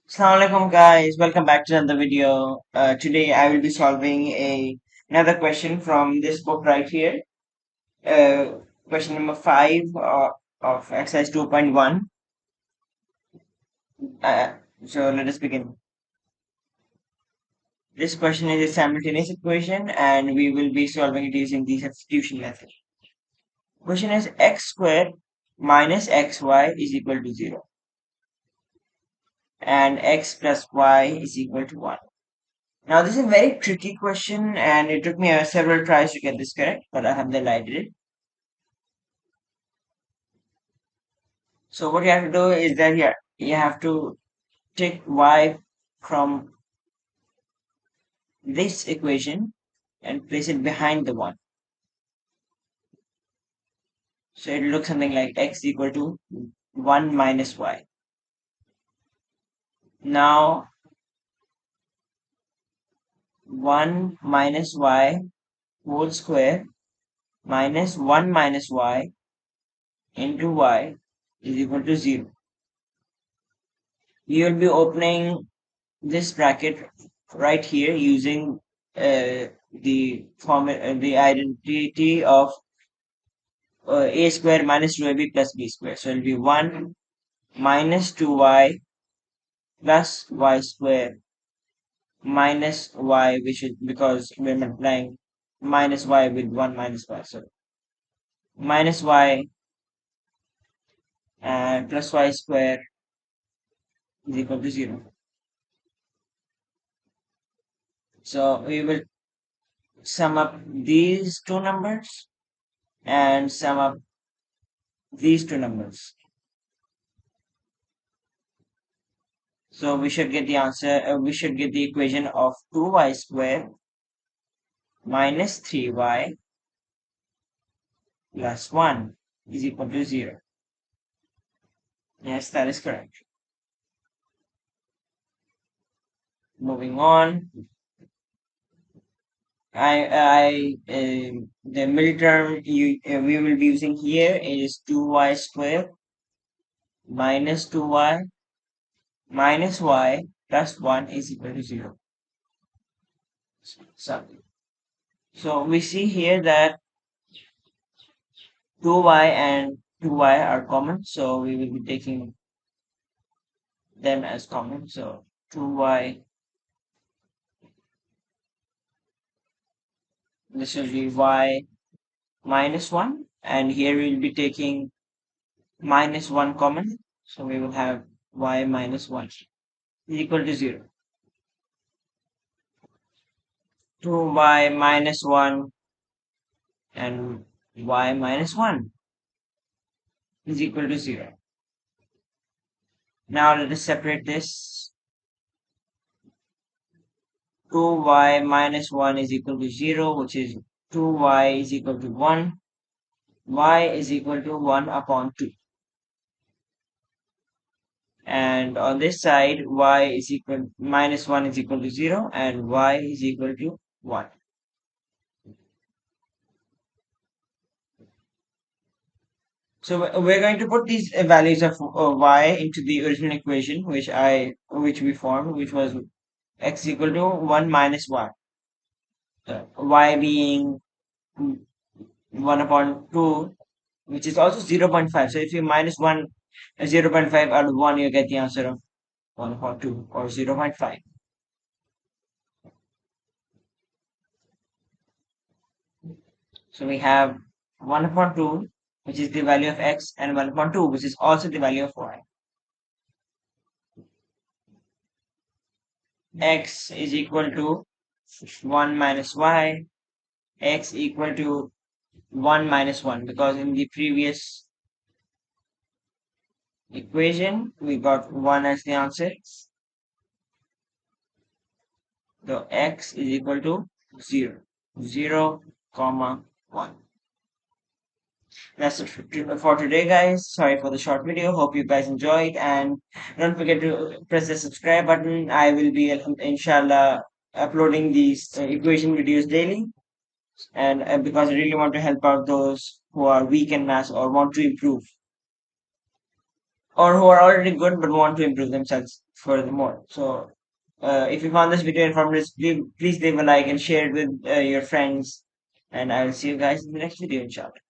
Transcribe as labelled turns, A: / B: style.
A: Assalamu alaikum guys, welcome back to another video. Today I will be solving another question from this book right here. Question number 5 of exercise 2.1. Uh, so let us begin. This question is a simultaneous equation and we will be solving it using the substitution method. Question is x squared minus xy is equal to 0 and x plus y is equal to 1. Now, this is a very tricky question, and it took me several tries to get this correct, but alhamdulillah, I did it. So, what you have to do is that you have to take y from this equation and place it behind the 1. So, it looks something like x equal to 1 minus y. Now, 1 minus y whole square minus 1 minus y into y is equal to 0. You will be opening this bracket right here using the identity of a square minus 2ab plus b square. So it'll be 1 minus 2y plus y square minus y, which is because we're multiplying minus y with 1 minus y. So minus y and plus y square is equal to 0. So we will sum up these two numbers and sum up these two numbers. So we should get the answer, we should get the equation of 2y square minus 3y plus 1 is equal to 0. Yes, that is correct. Moving on, the middle term we will be using here is 2y square minus 2y minus y plus 1 is equal to 0. So we see here that 2y and 2y are common, so we will be taking them as common. So 2y, this will be y minus 1, and here we will be taking minus 1 common. So we will have y minus 1 is equal to 0. 2y minus 1 and y minus 1 is equal to 0. Now let us separate this. 2y minus 1 is equal to 0, which is 2y is equal to 1. Y is equal to 1 upon 2. And on this side, y is equal minus 1 is equal to 0 and y is equal to 1. So we're going to put these values of y into the original equation which we formed, which was x equal to 1 minus y. Y being 1 upon 2, which is also 0.5. So if you minus 1 0.5 out of 1, you get the answer of 1 upon 2 or 0.5. So we have 1 upon 2, which is the value of x, and 1 upon 2, which is also the value of y. X is equal to 1 minus y, x equal to 1 minus 1, because in the previous equation we got 1 as the answer. So x is equal to 0, 0, comma 1. That's it for today, guys. Sorry for the short video. Hope you guys enjoyed, and don't forget to press the subscribe button. I will be inshallah uploading these equation videos daily, and because I really want to help out those who are weak in maths or want to improve. or who are already good but want to improve themselves furthermore. So, if you found this video informative, please leave a like and share it with your friends. And I will see you guys in the next video, inshallah.